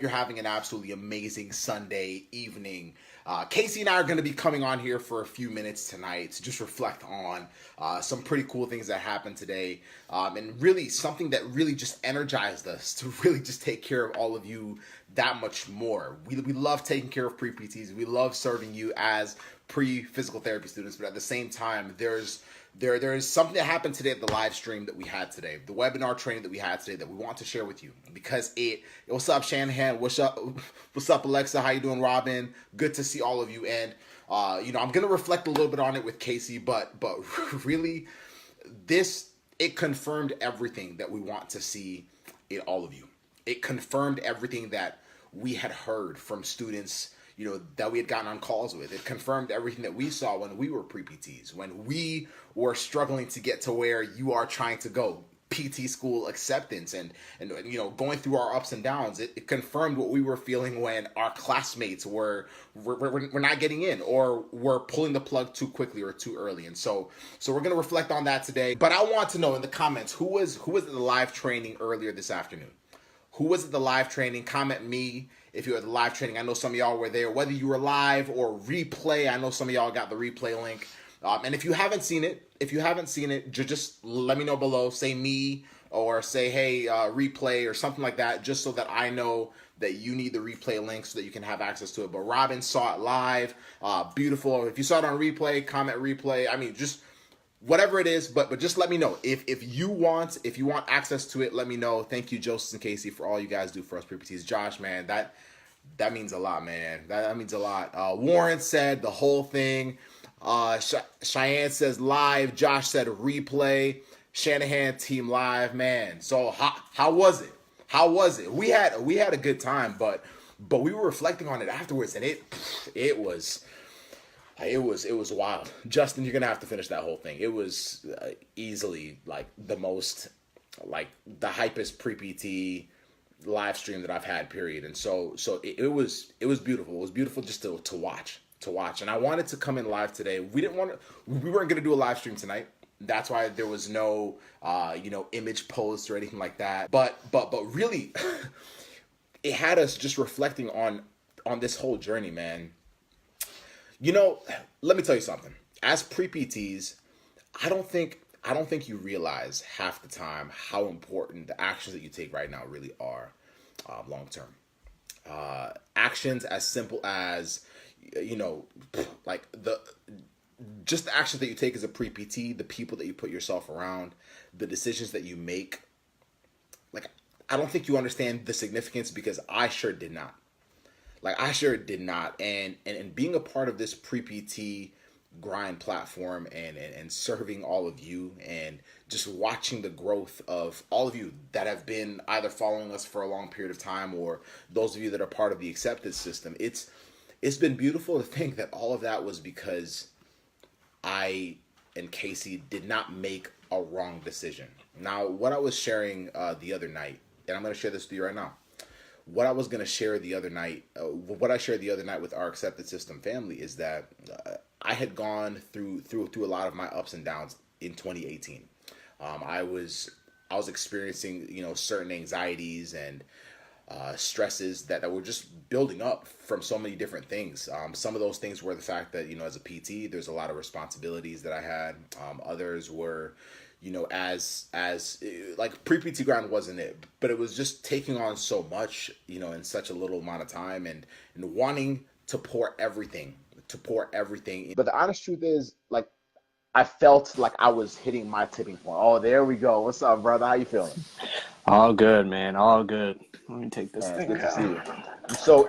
hope you're having an absolutely amazing Sunday evening. Casey and I are going to be coming on here for a few minutes tonight to just reflect on some pretty cool things that happened today, and really something that really just energized us to really just take care of all of you that much more. We love taking care of pre-PTs. We love serving you as pre-physical therapy students, but at the same time, there is something that happened today at the live stream that we had today, the webinar training that we had today that we want to share with you because what's up, Shanahan? What's up, Alexa? How you doing, Robin? Good to see all of you. And I'm gonna reflect a little bit on it with Casey, but really, it confirmed everything that we want to see in all of you. It confirmed everything that we had heard from students, that we had gotten on calls with. It confirmed everything that we saw when we were pre-PTs, when we were struggling to get to where you are trying to go, PT school acceptance, and going through our ups and downs. It confirmed what we were feeling when our classmates were not getting in, or were pulling the plug too quickly or too early. And so we're gonna reflect on that today. But I want to know in the comments who was at the live training earlier this afternoon. Who was at the live training? Comment me if you were at the live training. I know some of y'all were there, whether you were live or replay. I know some of y'all got the replay link. And if you haven't seen it, just let me know below. Say me, or say, hey, replay or something like that, just so that I know that you need the replay link so that you can have access to it. But Robin saw it live. Beautiful. If you saw it on replay, comment replay. I mean, just whatever it is, but just let me know. If you want access to it, let me know. Thank you, Joseph and Casey, for all you guys do for us pre-PTs. Josh, man, that means a lot, man. That means a lot. Warren said the whole thing. Cheyenne says live. Josh said replay. Shanahan team live, man. So how was it? How was it? We had a good time, but we were reflecting on it afterwards, and it was wild. Justin, you're gonna have to finish that whole thing. It was easily like the most, like the hypest pre-PT live stream that I've had, period. And so it was beautiful. It was beautiful just to watch. And I wanted to come in live today. We weren't gonna do a live stream tonight. That's why there was no image post or anything like that. But really, it had us just reflecting on this whole journey, man. Let me tell you something. As pre-PTs, I don't think you realize half the time how important the actions that you take right now really are long term. Actions as simple as, like just the actions that you take as a pre-PT, the people that you put yourself around, the decisions that you make. Like, I don't think you understand the significance, because I sure did not. And being a part of this pre-PT grind platform and serving all of you, and just watching the growth of all of you that have been either following us for a long period of time, or those of you that are part of the acceptance system, it's been beautiful to think that all of that was because I and Casey did not make a wrong decision. Now, what I was sharing the other night, and I'm going to share this with you right now. What I was going to share the other night, what I shared the other night with our acceptance system family, is that I had gone through a lot of my ups and downs in 2018. I was experiencing certain anxieties and stresses that were just building up from so many different things. Some of those things were the fact that as a PT, there's a lot of responsibilities that I had. Others were, as like pre-PT grind wasn't it, but it was just taking on so much, in such a little amount of time, and wanting to pour everything. But the honest truth is, like, I felt like I was hitting my tipping point. Oh, there we go. What's up, brother? How you feeling? All good, man. All good. Let me take this thing. Good to see you.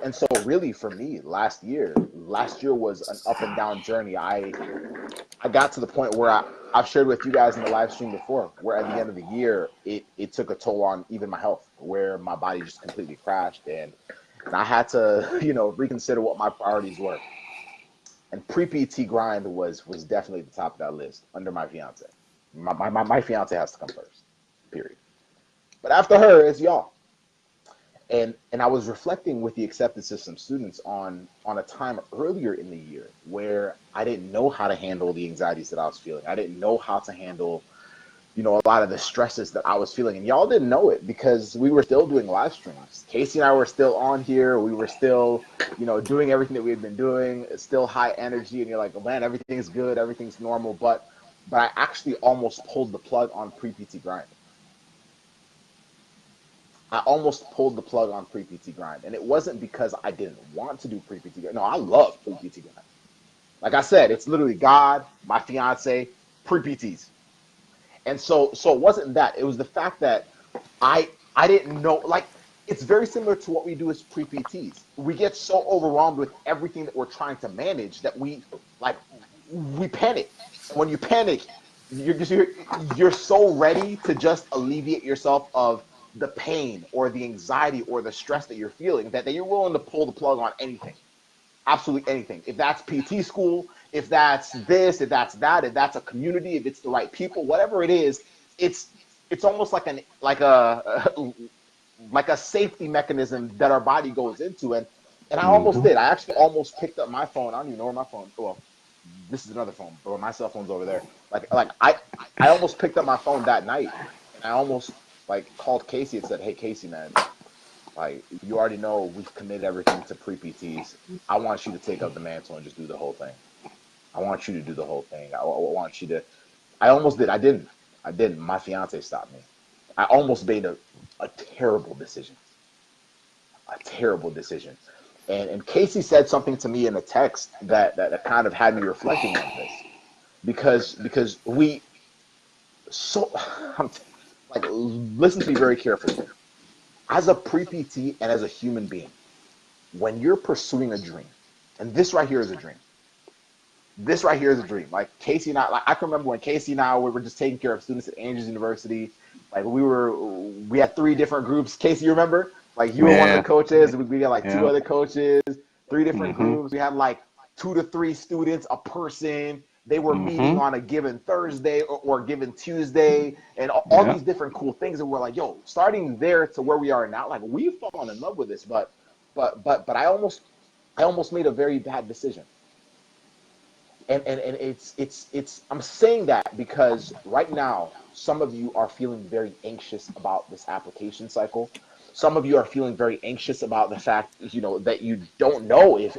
And so really for me, last year was an up and down journey. I got to the point where I've shared with you guys in the live stream before, where at the end of the year, it took a toll on even my health, where my body just completely crashed, and I had to, reconsider what my priorities were. And pre-PT grind was definitely at the top of that list, under my fiance. My fiance has to come first, period. But after her, it's y'all. And I was reflecting with the acceptance system students on a time earlier in the year where I didn't know how to handle the anxieties that I was feeling. I didn't know how to handle a lot of the stresses that I was feeling. And y'all didn't know it because we were still doing live streams. Casey and I were still on here. We were still, doing everything that we had been doing. It's still high energy. And you're like, oh, man, everything's good. Everything's normal. But I actually almost pulled the plug on pre-PT grind. I almost pulled the plug on pre-PT grind. And it wasn't because I didn't want to do pre-PT grind. No, I love pre-PT grind. Like I said, it's literally God, my fiance, pre-PTs. And so it wasn't that. It was the fact that I didn't know, like, it's very similar to what we do as pre-PTs. We get so overwhelmed with everything that we're trying to manage that we panic. When you panic, you're so ready to just alleviate yourself of the pain or the anxiety or the stress that you're feeling that you're willing to pull the plug on anything. Absolutely anything. If that's PT school, if that's this, if that's that, if that's a community, if it's the right people, whatever it is, it's almost like a safety mechanism that our body goes into. And I almost did. I actually almost picked up my phone. I don't even know where my phone. Well, this is another phone, but my cell phone's over there. I almost picked up my phone that night, and I almost called Casey and said, "Hey, Casey, man. You already know we've committed everything to pre-PTs. I want you to take up the mantle and just do the whole thing. I want you to do the whole thing. I want you to." I almost did. I didn't. My fiance stopped me. I almost made a terrible decision. A terrible decision. And Casey said something to me in a text that kind of had me reflecting on this. Because we listen to me very carefully. As a pre-PT and as a human being, when you're pursuing a dream, and this right here is a dream. This right here is a dream. Like Casey and I can remember when Casey and I we were just taking care of students at Andrews University. We had 3 different groups. Casey, you remember? You were one of the coaches. We had 2 other coaches, 3 different groups. We had 2 to 3 students a person. They were meeting on a given Thursday or a given Tuesday, and all these different cool things. And we're like, yo, starting there to where we are now, we've fallen in love with this. But I almost made a very bad decision. And it's I'm saying that because right now some of you are feeling very anxious about this application cycle. Some of you are feeling very anxious about the fact, that you don't know if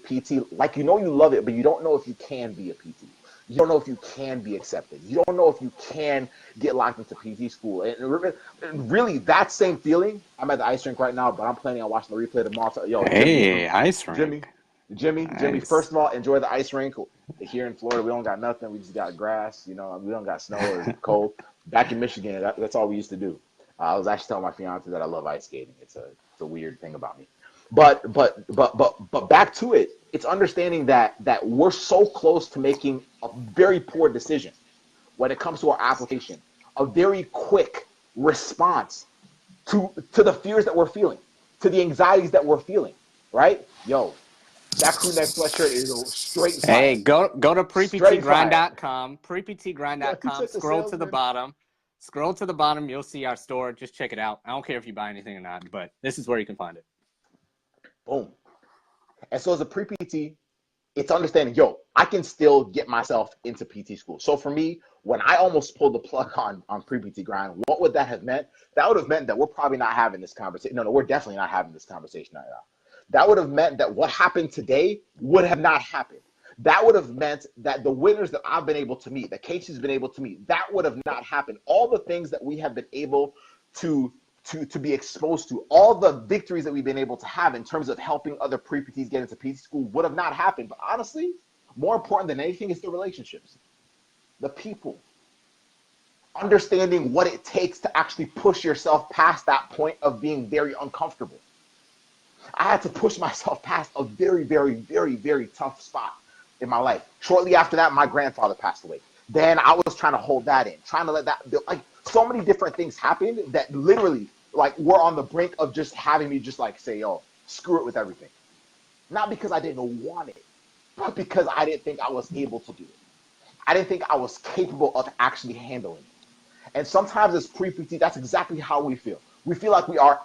PT, you love it, but you don't know if you can be a PT. You don't know if you can be accepted. You don't know if you can get locked into PT school. And really, that same feeling, I'm at the ice rink right now, but I'm planning on watching the replay tomorrow. So, yo, Hey, ice rink. Jimmy, Nice. first of all, enjoy the ice rink. Here in Florida, we don't got nothing. We just got grass. We don't got snow or cold. Back in Michigan, that's all we used to do. I was actually telling my fiance that I love ice skating. It's a weird thing about me. But back to it. It's understanding that we're so close to making a very poor decision when it comes to our application. A very quick response to the fears that we're feeling, to the anxieties that we're feeling. Right? Yo, that crew neck sweatshirt is a straight fire. Hey, go to preptgrind.com, Yeah, he preptgrind.com, took the scroll to the salesman. bottom. Scroll to the bottom, you'll see our store. Just check it out. I don't care if you buy anything or not, but this is where you can find it. Boom. And so as a pre-PT, it's understanding, yo, I can still get myself into PT school. So for me, when I almost pulled the plug on pre-PT grind, what would that have meant? That would have meant that we're probably not having this conversation. No, we're definitely not having this conversation right now. That would have meant that what happened today would have not happened. That would have meant that the winners that I've been able to meet, that Casey's been able to meet, that would have not happened. All the things that we have been able to be exposed to, all the victories that we've been able to have in terms of helping other pre-PTs get into PT school would have not happened. But honestly, more important than anything is the relationships, the people. Understanding what it takes to actually push yourself past that point of being very uncomfortable. I had to push myself past a very, very, very, very tough spot in my life. Shortly after that, my grandfather passed away. Then I was trying to hold that in, trying to let that build. So many different things happened that literally, we're on the brink of just having me just say, yo, screw it with everything. Not because I didn't want it, but because I didn't think I was able to do it. I didn't think I was capable of actually handling it. And sometimes as pre-PT, that's exactly how we feel. We feel like we are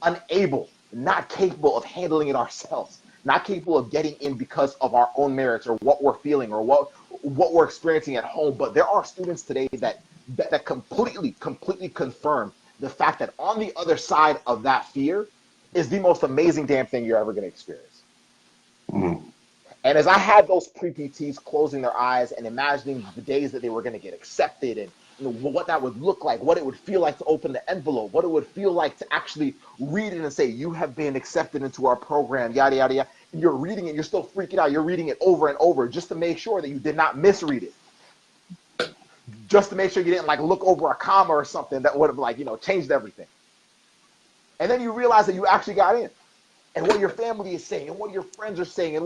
unable, not capable of handling it ourselves, not capable of getting in because of our own merits or what we're feeling or what we're experiencing at home. But there are students today that that completely confirm the fact that on the other side of that fear is the most amazing damn thing you're ever going to experience. Mm. And as I had those pre-PTs closing their eyes and imagining the days that they were going to get accepted, and what that would look like, what it would feel like to open the envelope, what it would feel like to actually read it and say, you have been accepted into our program, yada, yada, yada. And you're reading it, you're still freaking out. You're reading it over and over just to make sure that you did not misread it. Just to make sure you didn't like look over a comma or something that would have like, changed everything. And then you realize that you actually got in, and what your family is saying and what your friends are saying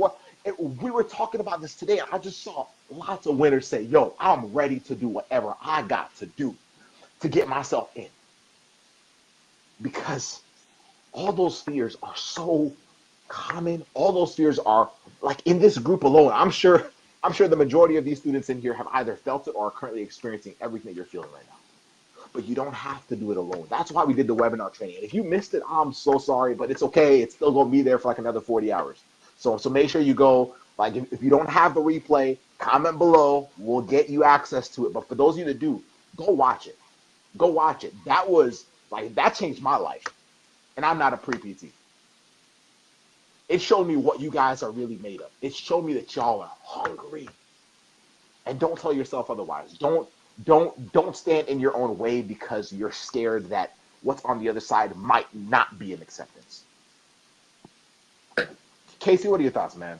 we were talking about this today. I just saw lots of winners say, yo, I'm ready to do whatever I got to do to get myself in. Because all those fears are so common. All those fears are like in this group alone. I'm sure the majority of these students in here have either felt it or are currently experiencing everything you're feeling right now. But you don't have to do it alone. That's why we did the webinar training. And if you missed it, I'm so sorry, but it's okay. It's still going to be there for like another 40 hours. So make sure you go, like if you don't have the replay, comment below. We'll get you access to it. But for those of you that do, go watch it. Go watch it. That changed my life. And I'm not a pre-PT. It showed me what you guys are really made of. It showed me that y'all are hungry. And don't tell yourself otherwise. Don't stand in your own way because you're scared that what's on the other side might not be an acceptance. Casey, what are your thoughts, man,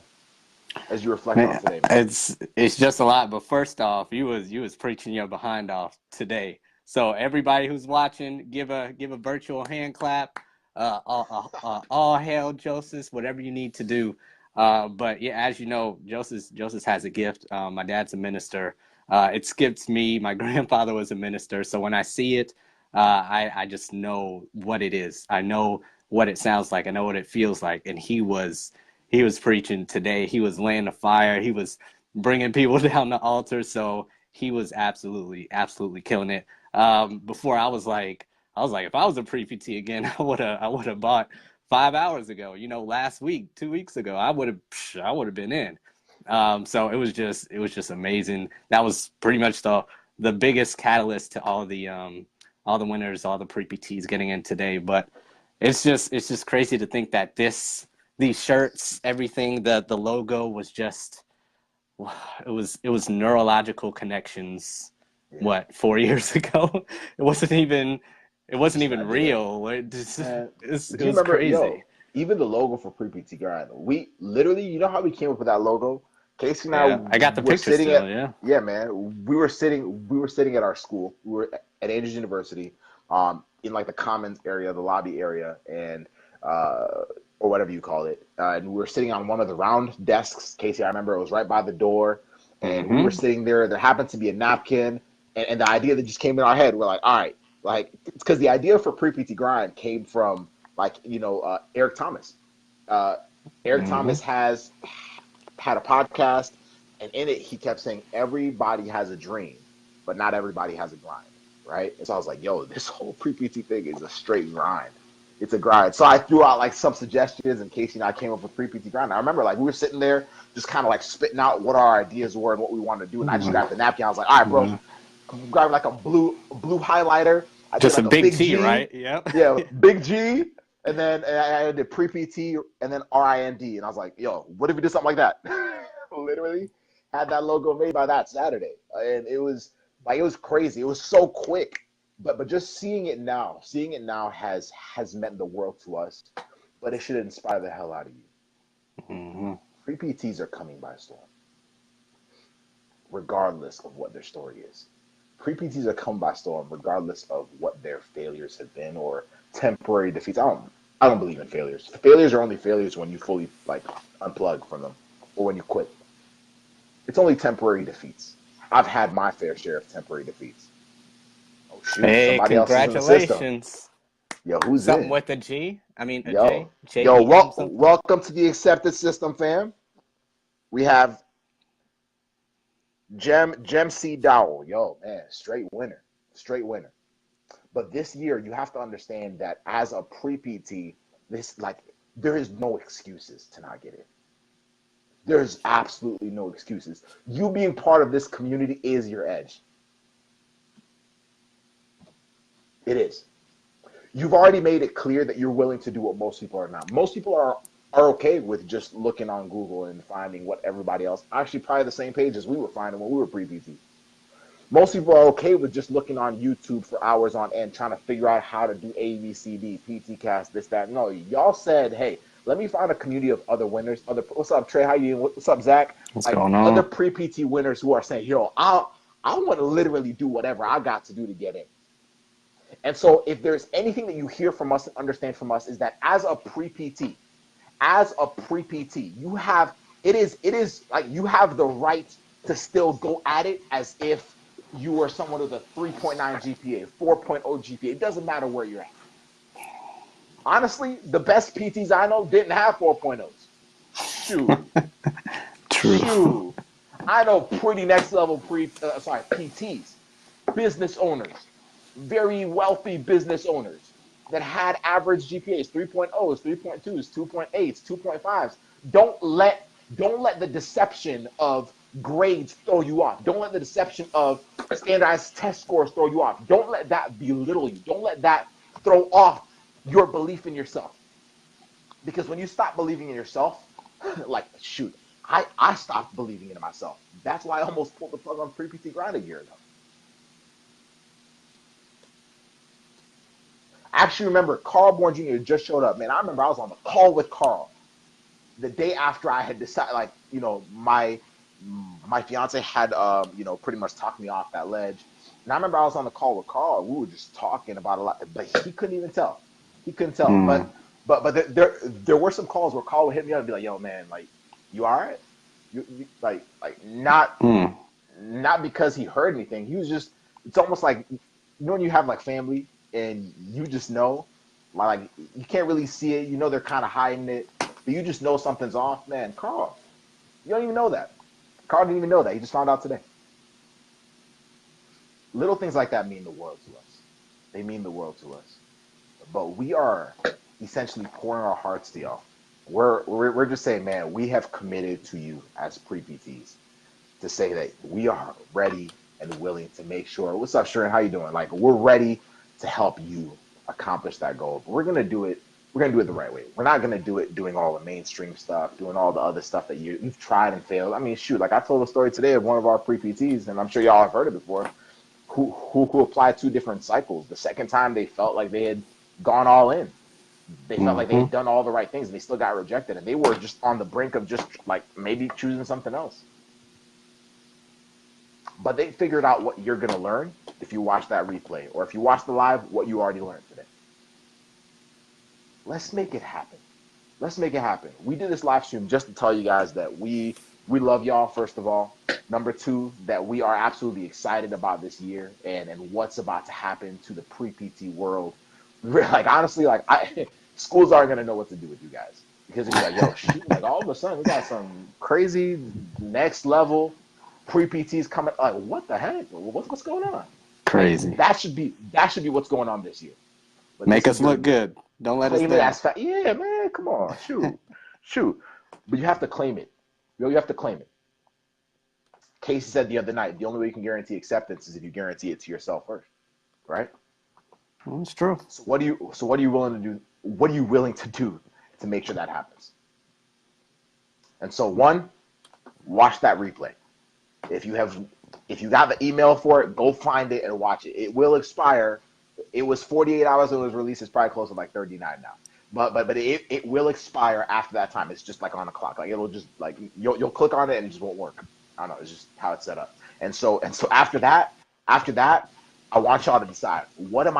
as you reflect on today, man? It's just a lot. But first off, you was preaching your behind off today. So everybody who's watching, give a virtual hand clap. All hail Joseph, whatever you need to do. But yeah, as you know, Joseph has a gift. My dad's a minister. It skips me. My grandfather was a minister. So when I see it, I just know what it is. I know what it sounds like. I know what it feels like. And he was preaching today. He was laying the fire. He was bringing people down the altar. So he was absolutely killing it. Before I was like, if I was a pre-PT again, I would have bought 5 hours ago. Last week, 2 weeks ago, I would have been in. So it was just amazing. That was pretty much the biggest catalyst to all the winners, all the pre-PTs getting in today. But it's just crazy to think that these shirts, everything, the logo was just, it was neurological connections. Yeah. What, 4 years ago? It wasn't even real. It was remember, crazy. Even the logo for pre-PT grind, we literally, how we came up with that logo? Casey and Yeah, I got the were picture sitting still. yeah, man. We were sitting at our school. We were at Andrews University, in like the commons area, the lobby area, and or whatever you call it. And we were sitting on one of the round desks. Casey, I remember it was right by the door, and we were sitting there. There happened to be a napkin, and the idea that just came in our head. We're like, all right, like, because the idea for pre-PT grind came from like Eric Thomas. Eric Thomas has had a podcast, and in it he kept saying everybody has a dream, but not everybody has a grind, right? And so I was like, yo, this whole pre-PT thing is a straight grind. It's a grind. So I threw out like some suggestions, and Casey and I came up with pre-PT grind. I remember like we were sitting there just kind of like spitting out what our ideas were and what we wanted to do, and I just grabbed the napkin. I was like, all right, bro, grab like a blue highlighter. I did Just like a a big big T, G, right? Yep. yeah, big G, and then I did pre-PT and then RIND, and I was like, yo, what if we did something like that? Literally had that logo made by that Saturday, and it was crazy. It was so quick, but just seeing it now has meant the world to us. But it should inspire the hell out of you. Pre-PTs are coming by storm, regardless of what their story is. Pre-PTs are coming by storm, regardless of what their failures have been or temporary defeats. I don't believe in failures. Failures are only failures when you fully like unplug from them or when you quit. It's only temporary defeats. I've had my fair share of temporary defeats. Oh shoot, Hey, somebody else is in the system. congratulations. Yo, who's Something in? with a G? I mean, a Yo, J? J-E-M something? welcome to the accepted system, fam. We have Gem C. Dowell. Yo, man, straight winner. But this year, you have to understand that as a pre-PT, there is no excuses to not get it. There's absolutely no excuses. You being part of this community is your edge. It is. You've already made it clear that you're willing to do what most people are not. Most people are okay with just looking on Google and finding what everybody else, actually probably the same page as we were finding when we were pre-PT. Most people are okay with just looking on YouTube for hours on end, trying to figure out how to do A, B, C, D, PT cast, this, that. No, y'all said, hey, let me find a community of other winners. What's up, Trey? How you doing? What's up, Zach? What's Like going other on? pre-PT winners who are saying, yo, I want to literally do whatever I got to do to get in. And so if there's anything that you hear from us and understand from us is that as a pre-PT, you have it is like you have the right to still go at it as if you were someone with a 3.9 GPA, 4.0 GPA. It doesn't matter where you're at. Honestly, the best PTs I know didn't have 4.0s. Shoot. True. Shoot. I know pretty next level PTs, business owners, very wealthy business owners that had average GPAs, 3.0s, 3.2s, 2.8s, 2.5s. Don't let the deception of grades throw you off. Don't let the deception of standardized test scores throw you off. Don't let that belittle you. Don't let that throw off your belief in yourself. Because when you stop believing in yourself, like, shoot, I stopped believing in myself. That's why I almost pulled the plug on pre-PT grind a year ago. I actually remember Carl Bourne Jr. just showed up. Man, I remember I was on the call with Carl the day after I had decided, like, you know, my fiance had, you know, pretty much talked me off that ledge. And I remember I was on the call with Carl. We were just talking about a lot, but he couldn't even tell. He couldn't tell. Mm. But there were some calls where Carl would hit me up and be like, "Yo, man, like, you all right? You like not Mm. not because he heard anything. He was just. It's almost like you know when you have like family and you just know, like you can't really see it. You know they're kind of hiding it, but you just know something's off. Man, Carl, you don't even know that. Carl didn't even know that. He just found out today. Little things like that mean the world to us. They mean the world to us. But we are essentially pouring our hearts to y'all. We're just saying, man, we have committed to you as pre-PTs to say that we are ready and willing to make sure. What's up, Sharon? How you doing? Like we're ready to help you accomplish that goal. But we're gonna do it. We're gonna do it the right way. We're not gonna do it doing all the mainstream stuff, doing all the other stuff that you've tried and failed. I mean, shoot, like I told a story today of one of our pre-PTs, and I'm sure y'all have heard it before, who applied 2 different cycles. The second time they felt like they had gone all in. They felt like they Mm-hmm. had done all the right things and they still got rejected. And they were just on the brink of just like maybe choosing something else. But they figured out what you're going to learn if you watch that replay or if you watch the live, what you already learned today. Let's make it happen. Let's make it happen. We did this live stream just to tell you guys that we love y'all, first of all. Number two, that we are absolutely excited about this year and what's about to happen to the pre-PT world. Like, honestly, like, schools aren't going to know what to do with you guys. Because it's like, yo, shoot, like, all of a sudden, we got some crazy next level pre-PTs coming. Like, what the heck? What's going on? Like, Crazy. that should be what's going on this year. But Make this is us look good. good. Don't let us Claim it down. as fact. Yeah, man, come on, shoot. But you have to claim it. You have to claim it. Casey said the other night, the only way you can guarantee acceptance is if you guarantee it to yourself first, right? It's true. So what are you willing to do? What are you willing to do to make sure that happens? And so one, watch that replay. If you got the email for it, go find it and watch it. It will expire. It was 48 hours when it was released. It's probably close to like 39 now. But it will expire after that time. It's just like on the clock. Like it'll just like you'll click on it and it just won't work. I don't know. It's just how it's set up. And so after that, I want y'all to decide what am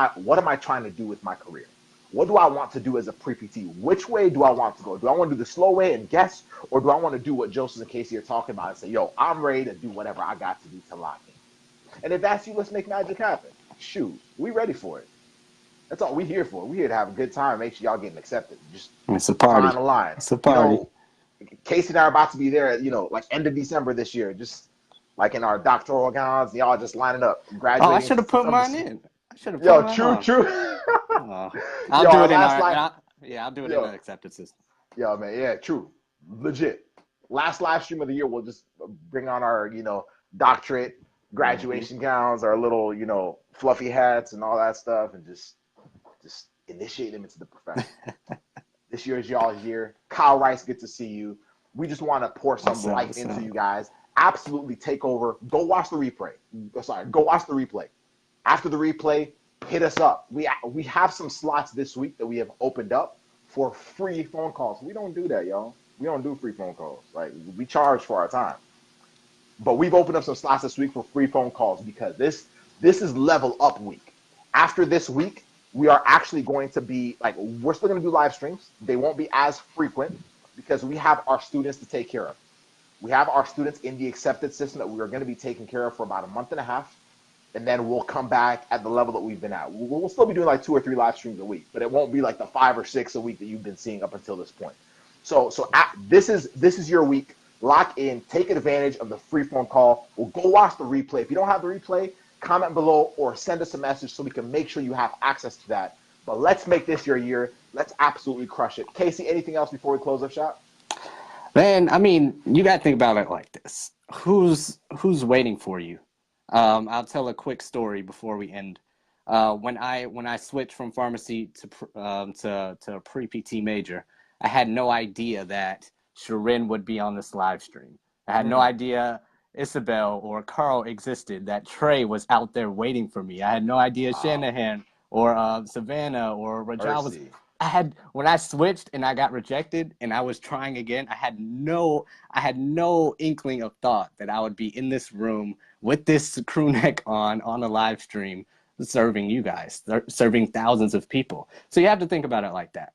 I trying to do with my career? What do I want to do as a pre-PT? Which way do I want to go? Do I want to do the slow way and guess, or do I want to do what Joseph and Casey are talking about and say, yo, I'm ready to do whatever I got to do to lock in? And if that's you, let's make magic happen. Shoot, we ready for it. That's all we here for. We here to have a good time. Make sure y'all getting accepted. Just It's a party. find a line. It's a party. Casey and I are about to be there, like end of December this year. Just like in our doctoral gowns, y'all just lining up, graduating. Oh, I should have put mine in. I should have put Yo, mine true. I'll do it in our. I'll do it in the acceptances. Yo, man, yeah, true, legit. Last live stream of the year, we'll just bring on our, doctorate, graduation gowns, our little, fluffy hats and all that stuff, and just initiate them into the profession. This year is y'all's year. Kyle Rice, good to see you. We just want to pour some life into you guys. Absolutely take over. Go watch the replay. Go watch the replay. After the replay, hit us up. We have some slots this week that we have opened up for free phone calls. We don't do that, y'all. We don't do free phone calls. Like, we charge for our time. But we've opened up some slots this week for free phone calls because this is level up week. After this week, we are actually going to be we're still going to do live streams. They won't be as frequent because we have our students to take care of. We have our students in the accepted system that we are going to be taking care of for about a month and a half. And then we'll come back at the level that we've been at. We'll still be doing like 2 or 3 live streams a week, but it won't be like the 5 or 6 a week that you've been seeing up until this point. So this is your week. Lock in, take advantage of the free phone call. We'll go watch the replay. If you don't have the replay, comment below or send us a message so we can make sure you have access to that. But let's make this your year. Let's absolutely crush it. Casey, anything else before we close up shop? Man, I mean, you got to think about it like this. Who's waiting for you? I'll tell a quick story before we end. When I switched from pharmacy to a pre-PT major, I had no idea that Sharin would be on this live stream. I had no idea Isabel or Carl existed, that Trey was out there waiting for me. I had no idea Shanahan or Savannah or Rajal was. When I switched and I got rejected and I was trying again, I had no inkling of thought that I would be in this room with this crew neck on a live stream serving you guys, serving thousands of people. So you have to think about it like that.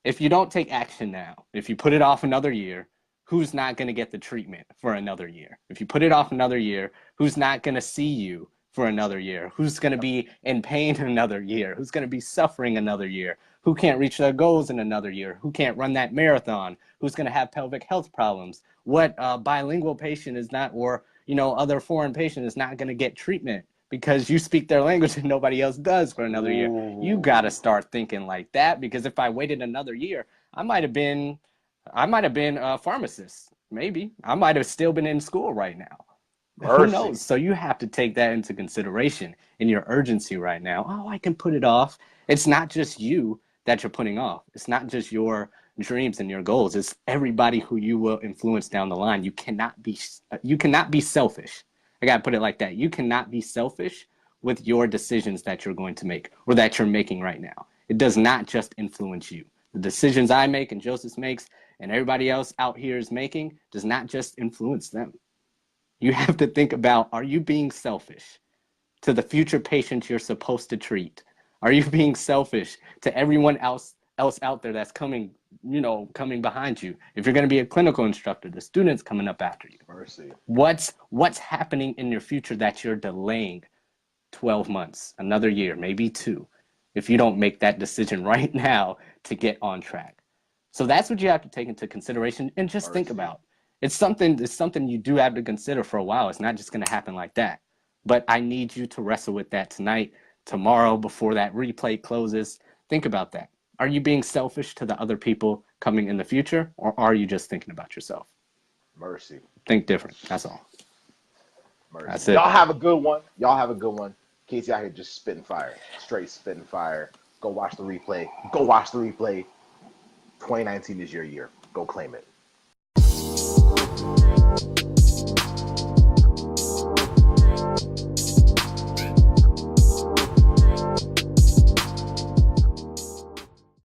If you don't take action now, if you put it off another year, who's not going to get the treatment for another year? If you put it off another year, who's not going to see you for another year? Who's going to be in pain another year? Who's going to be suffering another year? Who can't reach their goals in another year? Who can't run that marathon? Who's going to have pelvic health problems? What bilingual patient is not, or other foreign patient is not going to get treatment because you speak their language and nobody else does for another year? You got to start thinking like that, because if I waited another year, I might have been a pharmacist. Maybe I might have still been in school right now. Who knows? So you have to take that into consideration in your urgency right now. Oh, I can put it off. It's not just you that you're putting off. It's not just your dreams and your goals. It's everybody who you will influence down the line. You cannot be selfish. I got to put it like that. You cannot be selfish with your decisions that you're going to make or that you're making right now. It does not just influence you. The decisions I make and Joseph makes and everybody else out here is making does not just influence them. You have to think about, are you being selfish to the future patients you're supposed to treat? Are you being selfish to everyone else out there that's coming behind you? If you're going to be a clinical instructor, the students coming up after you. Mercy. What's happening in your future that you're delaying 12 months, another year, maybe 2, if you don't make that decision right now to get on track? So that's what you have to take into consideration and just think about. It's something you do have to consider for a while. It's not just going to happen like that. But I need you to wrestle with that tonight, tomorrow, before that replay closes. Think about that. Are you being selfish to the other people coming in the future, or are you just thinking about yourself? Mercy. Think different. That's all. Mercy. That's it. Y'all have a good one. Casey out here just spitting fire. Straight spitting fire. Go watch the replay. 2019 is your year. Go claim it.